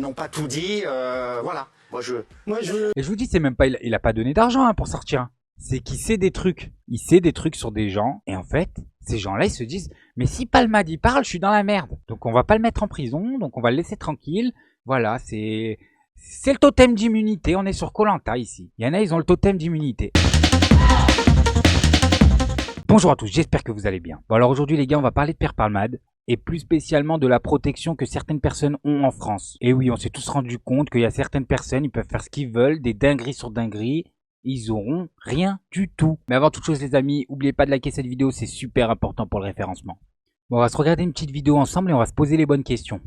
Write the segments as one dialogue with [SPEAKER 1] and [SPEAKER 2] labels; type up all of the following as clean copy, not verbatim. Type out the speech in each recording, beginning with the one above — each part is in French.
[SPEAKER 1] n'ont pas tout dit, voilà.
[SPEAKER 2] Et je vous dis, c'est même pas, il a pas donné d'argent pour sortir. C'est qu'il sait des trucs. Il sait des trucs sur des gens. Et en fait, ces gens-là, ils se disent, mais si Palmade y parle, je suis dans la merde. Donc on va pas le mettre en prison, donc on va le laisser tranquille. Voilà, c'est le totem d'immunité. On est sur Koh-Lanta ici. Il y en a, ils ont le totem d'immunité. Bonjour à tous, j'espère que vous allez bien. Bon alors aujourd'hui les gars, on va parler de Pierre Palmade. Et plus spécialement de la protection que certaines personnes ont en France. Et oui, on s'est tous rendu compte qu'il y a certaines personnes, ils peuvent faire ce qu'ils veulent, des dingueries sur dingueries, ils auront rien du tout. Mais avant toute chose les amis, n'oubliez pas de liker cette vidéo, c'est super important pour le référencement. Bon, on va se regarder une petite vidéo ensemble et on va se poser les bonnes questions.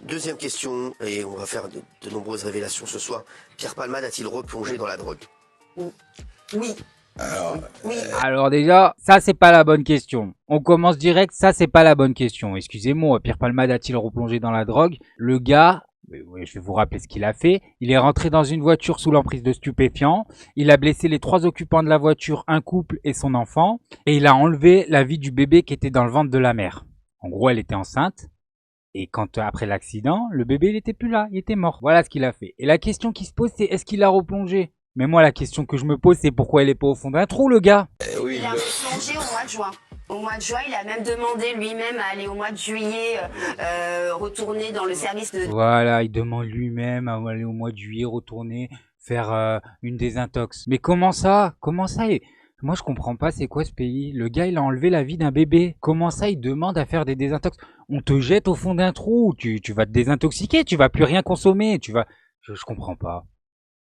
[SPEAKER 3] Deuxième question, et on va faire de nombreuses révélations ce soir. Pierre Palmade a-t-il replongé dans la drogue? Oui.
[SPEAKER 2] Alors déjà, ça c'est pas la bonne question. On commence direct, ça c'est pas la bonne question. Excusez-moi, Pierre Palmade a-t-il replongé dans la drogue? Le gars, je vais vous rappeler ce qu'il a fait. Il est rentré dans une voiture sous l'emprise de stupéfiants. Il a blessé les 3 occupants de la voiture, un couple et son enfant. Et il a enlevé la vie du bébé qui était dans le ventre de la mère. En gros, elle était enceinte. Et quand après l'accident, le bébé il était plus là, il était mort. Voilà ce qu'il a fait. Et la question qui se pose c'est est-ce qu'il a replongé? Mais moi, la question que je me pose, c'est pourquoi il est pas au fond d'un trou, le gars?
[SPEAKER 4] Oui, il a replongé au mois de juin. Au mois de juin, il a même demandé lui-même à aller au mois de juillet retourner dans le service de...
[SPEAKER 2] Voilà, il demande lui-même à aller au mois de juillet, retourner, faire une désintox. Mais comment ça? Comment ça? Moi, je comprends pas, c'est quoi ce pays? Le gars, il a enlevé la vie d'un bébé. Comment ça, il demande à faire des désintox? On te jette au fond d'un trou, tu vas te désintoxiquer, tu vas plus rien consommer, tu vas... Je comprends pas.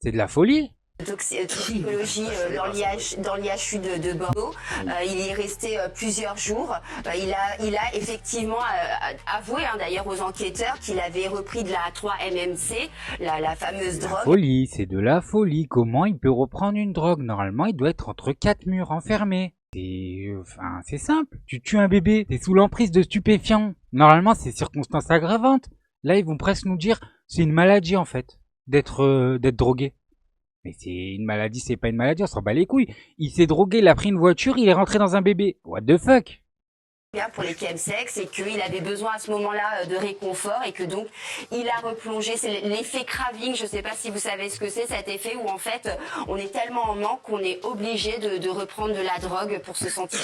[SPEAKER 2] C'est de la folie.
[SPEAKER 4] Toxicologie dans l'IHU de Bordeaux. Il y est resté plusieurs jours. Il a effectivement avoué d'ailleurs aux enquêteurs qu'il avait repris de la 3-MMC, la fameuse drogue.
[SPEAKER 2] Folie, c'est de la folie. Comment il peut reprendre une drogue? Normalement, il doit être entre 4 murs enfermé. C'est simple. Tu tues un bébé, t'es sous l'emprise de stupéfiants. Normalement, c'est circonstance aggravante. Là, ils vont presque nous dire c'est une maladie en fait, d'être drogué. Mais c'est une maladie, c'est pas une maladie, on s'en bat les couilles. Il s'est drogué, il a pris une voiture, il est rentré dans un bébé. What the fuck?
[SPEAKER 4] Pour les chemsex et qu'il avait besoin à ce moment-là de réconfort et que donc il a replongé. C'est l'effet craving, je sais pas si vous savez ce que c'est cet effet où en fait on est tellement en manque qu'on est obligé de reprendre de la drogue pour se sentir.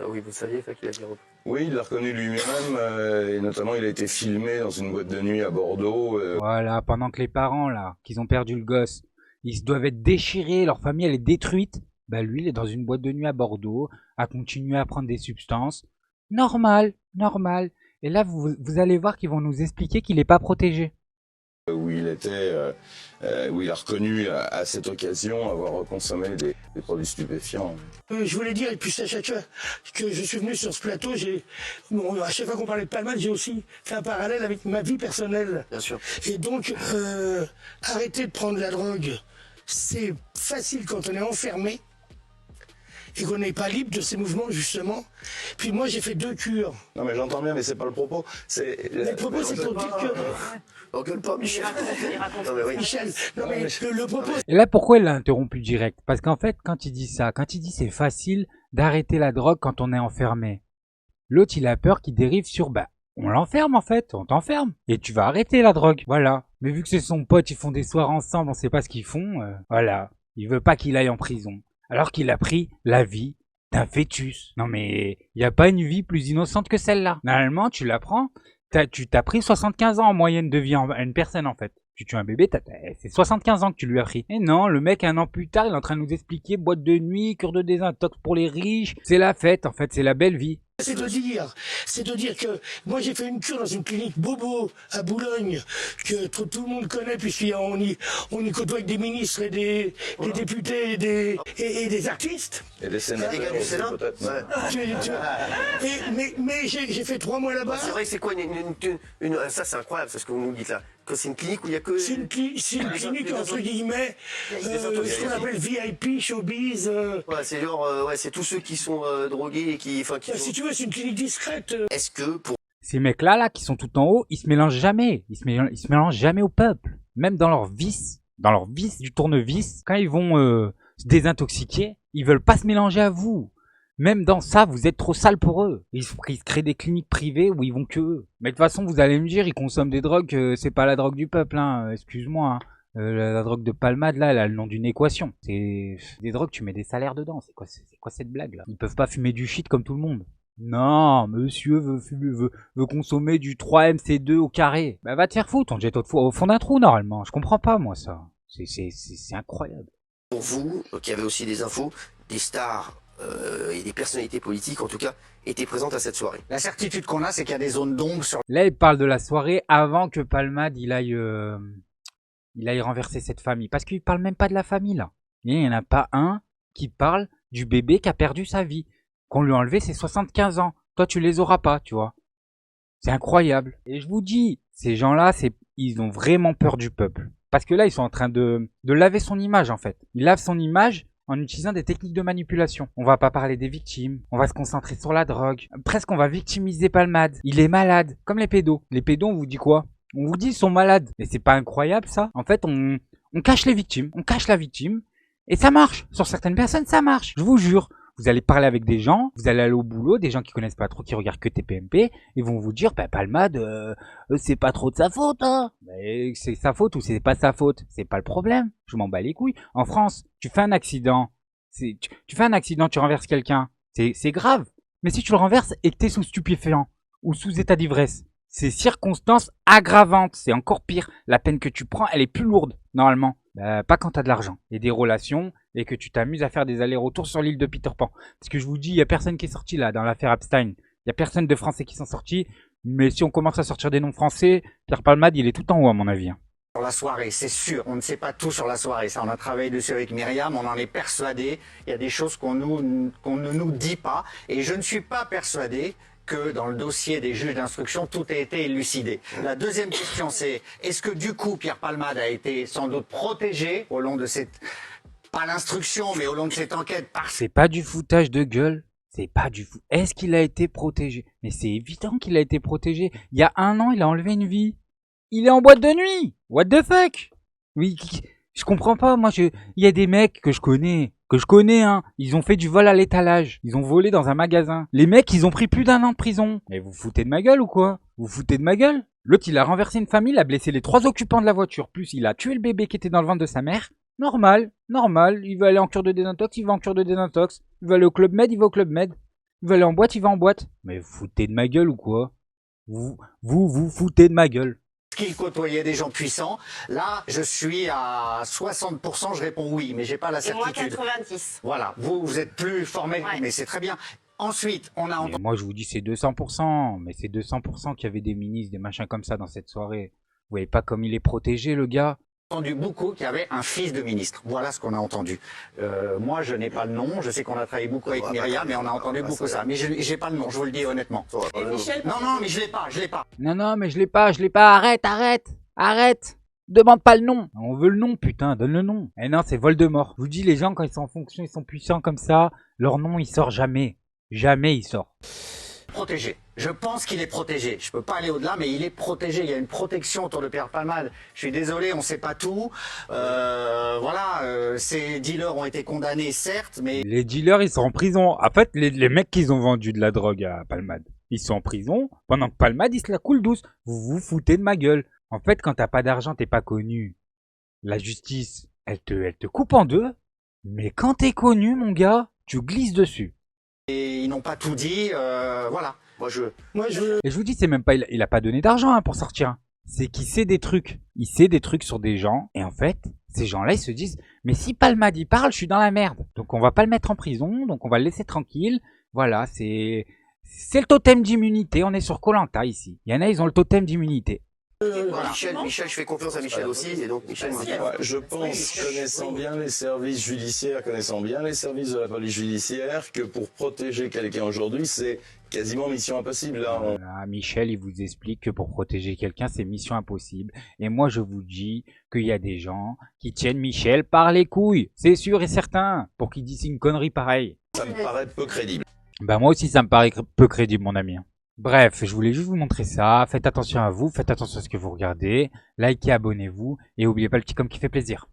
[SPEAKER 3] Oui, vous saviez ça qu'il avait repris.
[SPEAKER 5] Oui, il l'a reconnu lui-même, et notamment il a été filmé dans une boîte de nuit à Bordeaux.
[SPEAKER 2] Voilà, pendant que les parents, là, qu'ils ont perdu le gosse, ils doivent être déchirés, leur famille, elle est détruite. Bah lui, il est dans une boîte de nuit à Bordeaux, à continuer à prendre des substances. Normal, normal. Et là, vous allez voir qu'ils vont nous expliquer qu'il n'est pas protégé.
[SPEAKER 5] Où il était, où il a reconnu à cette occasion avoir consommé des produits stupéfiants.
[SPEAKER 6] Je voulais dire, et puis à chaque fois que je suis venu sur ce plateau, à chaque fois qu'on parlait de Palmade, j'ai aussi fait un parallèle avec ma vie personnelle.
[SPEAKER 3] Bien sûr.
[SPEAKER 6] Et donc, arrêter de prendre la drogue, c'est facile quand on est enfermé et qu'on n'est pas libre de ses mouvements, justement. Puis moi, j'ai fait 2 cures.
[SPEAKER 5] Non mais j'entends bien, mais c'est pas le propos.
[SPEAKER 6] Le propos, c'est pour dire que...
[SPEAKER 3] Engueule pas, Michel. Non, mais oui.
[SPEAKER 6] Michel, non mais le propos...
[SPEAKER 2] Et là, pourquoi il l'a interrompu direct? Parce qu'en fait, quand il dit ça, quand il dit c'est facile d'arrêter la drogue quand on est enfermé, l'autre, il a peur qu'il dérive sur, on l'enferme en fait, on t'enferme. Et tu vas arrêter la drogue, voilà. Mais vu que c'est son pote, ils font des soirs ensemble, on sait pas ce qu'ils font, voilà. Il veut pas qu'il aille en prison. Alors qu'il a pris la vie d'un fœtus. Non mais, il n'y a pas une vie plus innocente que celle-là. Normalement, tu la prends, tu t'as pris 75 ans en moyenne de vie à une personne en fait. Tu tues un bébé, c'est 75 ans que tu lui as pris. Et non, le mec, 1 an plus tard, il est en train de nous expliquer boîte de nuit, cure de désintox pour les riches. C'est la fête, en fait, c'est la belle vie.
[SPEAKER 6] C'est de dire que moi j'ai fait une cure dans une clinique Bobo à Boulogne que tout le monde connaît puisqu'on y côtoie avec des ministres et des députés et des artistes.
[SPEAKER 5] Et des sénateurs aussi, peut-être.
[SPEAKER 6] Ouais. Mais j'ai fait 3 mois là-bas.
[SPEAKER 3] C'est vrai, c'est quoi ça c'est incroyable, c'est ce que vous nous dites là. Que c'est une clinique où il y a que...
[SPEAKER 6] C'est une clinique entre guillemets, ce qu'on appelle VIP, showbiz.
[SPEAKER 3] Ouais, c'est genre, c'est tous ceux qui sont drogués et qui...
[SPEAKER 6] Si tu veux, c'est une clinique discrète.
[SPEAKER 3] Est-ce que pour...
[SPEAKER 2] Ces mecs-là, qui sont tout en haut, ils se mélangent jamais. Ils se mélangent jamais au peuple. Même dans leur vice du tournevis, quand ils vont se désintoxiquer, ils veulent pas se mélanger à vous. Même dans ça, vous êtes trop sale pour eux. Ils se créent des cliniques privées où ils vont que eux. Mais de toute façon, vous allez me dire, ils consomment des drogues, c'est pas la drogue du peuple, hein. Excuse-moi, hein. La drogue de palmade, là, elle a le nom d'une équation. C'est des drogues, tu mets des salaires dedans. C'est quoi cette blague, là? Ils peuvent pas fumer du shit comme tout le monde. Non, monsieur veut consommer du 3MC2 au carré. Bah va te faire foutre, on te jette au fond d'un trou, normalement. Je comprends pas, moi, ça. C'est incroyable.
[SPEAKER 3] Pour vous, qui avez aussi des infos, des stars et des personnalités politiques, en tout cas, étaient présentes à cette soirée.
[SPEAKER 1] La certitude qu'on a, c'est qu'il y a des zones d'ombre sur...
[SPEAKER 2] Là, il parle de la soirée avant que Palmade, il aille renverser cette famille. Parce qu'il parle même pas de la famille, là. Il n'y en a pas un qui parle du bébé qui a perdu sa vie. Qu'on lui a enlevé ses 75 ans. Toi, tu les auras pas, tu vois. C'est incroyable. Et je vous dis, ces gens-là, ils ont vraiment peur du peuple. Parce que là, ils sont en train de laver son image, en fait. Ils lavent son image en utilisant des techniques de manipulation. On va pas parler des victimes. On va se concentrer sur la drogue. Presque, on va victimiser Palmade. Il est malade. Comme les pédos. Les pédos, on vous dit quoi? On vous dit ils sont malades. Mais c'est pas incroyable, ça? En fait, on cache les victimes. On cache la victime. Et ça marche. Sur certaines personnes, ça marche. Je vous jure. Vous allez parler avec des gens, vous allez aller au boulot, des gens qui connaissent pas trop, qui regardent que TPMP, ils vont vous dire, bah, Palmade, c'est pas trop de sa faute, hein. Mais c'est sa faute ou c'est pas sa faute, c'est pas le problème. Je m'en bats les couilles. En France, tu fais un accident, tu fais un accident, tu renverses quelqu'un, c'est grave. Mais si tu le renverses et que t'es sous stupéfiant ou sous état d'ivresse, c'est circonstance aggravante, c'est encore pire. La peine que tu prends, elle est plus lourde, normalement. Pas quand t'as de l'argent et des relations et que tu t'amuses à faire des allers-retours sur l'île de Peter Pan. Parce que je vous dis, il y a personne qui est sorti là dans l'affaire Epstein. Il y a personne de Français qui sont sortis. Mais si on commence à sortir des noms français, Pierre Palmade, il est tout en haut à mon avis.
[SPEAKER 1] Sur la soirée, c'est sûr. On ne sait pas tout sur la soirée. Ça, on a travaillé dessus avec Myriam. On en est persuadé. Il y a des choses qu'on ne nous dit pas. Et je ne suis pas persuadé que dans le dossier des juges d'instruction, tout a été élucidé. La deuxième question, c'est est-ce que du coup, Pierre Palmade a été sans doute protégé au long de cette... pas l'instruction, mais au long de cette enquête par...
[SPEAKER 2] C'est pas du foutage de gueule. C'est pas du fou. Est-ce qu'il a été protégé? Mais c'est évident qu'il a été protégé. Il y a 1 an, il a enlevé une vie. Il est en boîte de nuit. What the fuck? Oui, je comprends pas. Moi, il y a des mecs que je connais, hein. Ils ont fait du vol à l'étalage. Ils ont volé dans un magasin. Les mecs, ils ont pris plus d'1 an de prison. Mais vous foutez de ma gueule ou quoi? Vous foutez de ma gueule? L'autre, il a renversé une famille, il a blessé les 3 occupants de la voiture. Plus, il a tué le bébé qui était dans le ventre de sa mère. Normal. Il va aller en cure de désintox, il va en cure de désintox. Il va aller au Club Med, il va au Club Med. Il va aller en boîte, il va en boîte. Mais vous foutez de ma gueule ou quoi? Vous foutez de ma gueule.
[SPEAKER 1] qu'il côtoyait des gens puissants. Là, je suis à 60%, je réponds oui, mais j'ai pas la
[SPEAKER 4] Et moi,
[SPEAKER 1] certitude.
[SPEAKER 4] 90.
[SPEAKER 1] Voilà, vous êtes plus formel,
[SPEAKER 4] Ouais.
[SPEAKER 1] mais c'est très bien. Ensuite, on a
[SPEAKER 2] Mais
[SPEAKER 1] entendu
[SPEAKER 2] moi, je vous dis, c'est 200%. Mais c'est 200% qu'il y avait des ministres, des machins comme ça dans cette soirée. Vous voyez pas comme il est protégé, le gars?
[SPEAKER 1] beaucoup qu'il y avait un fils de ministre. Voilà ce qu'on a entendu. Moi, je n'ai pas le nom. Je sais qu'on a travaillé beaucoup avec Myriam, mais on a entendu beaucoup ça. Mais j'ai pas le nom, je vous le dis honnêtement.
[SPEAKER 4] Et Michel,
[SPEAKER 1] Non, mais je l'ai pas.
[SPEAKER 2] Non, mais je l'ai pas. Arrête. Demande pas le nom. On veut le nom, putain, donne le nom. Eh non, c'est Voldemort. Je vous dis, les gens, quand ils sont en fonction, ils sont puissants comme ça, leur nom, il sort jamais. Jamais il sort.
[SPEAKER 1] Protégé. Je pense qu'il est protégé. Je peux pas aller au-delà, mais il est protégé. Il y a une protection autour de Pierre Palmade. Je suis désolé, on sait pas tout. Ces dealers ont été condamnés, certes, mais
[SPEAKER 2] Les dealers, ils sont en prison. En fait, les mecs qui ont vendu de la drogue à Palmade, ils sont en prison, pendant que Palmade, il se la coule douce. Vous vous foutez de ma gueule. En fait, quand t'as pas d'argent, t'es pas connu. La justice, elle te coupe en deux. Mais quand t'es connu, mon gars, tu glisses dessus.
[SPEAKER 1] ils n'ont pas tout dit. Voilà.
[SPEAKER 6] Moi, je
[SPEAKER 2] Et je vous dis, c'est même pas, il a pas donné d'argent hein, pour sortir. C'est qu'il sait des trucs. Il sait des trucs sur des gens. Et en fait, ces gens-là, ils se disent, mais si Palmade y parle, je suis dans la merde. Donc on va pas le mettre en prison, donc on va le laisser tranquille. Voilà, c'est le totem d'immunité. On est sur Koh-Lanta ici. Il y en a, ils ont le totem d'immunité.
[SPEAKER 1] Voilà.
[SPEAKER 3] Michel, je fais confiance à Michel aussi, et donc Michel m'a dit.
[SPEAKER 5] Ouais, je pense, connaissant bien les services judiciaires, connaissant bien les services de la police judiciaire, que pour protéger quelqu'un aujourd'hui, c'est quasiment mission impossible. Là,
[SPEAKER 2] Voilà, Michel, il vous explique que pour protéger quelqu'un, c'est mission impossible. Et moi, je vous dis qu'il y a des gens qui tiennent Michel par les couilles. C'est sûr et certain. Pour qu'il dise une connerie pareille.
[SPEAKER 5] ça me paraît peu crédible.
[SPEAKER 2] Bah moi aussi, ça me paraît peu crédible, mon ami. Bref, je voulais juste vous montrer ça. Faites attention à vous, faites attention à ce que vous regardez. Likez, abonnez-vous. Et n'oubliez pas le petit com qui fait plaisir.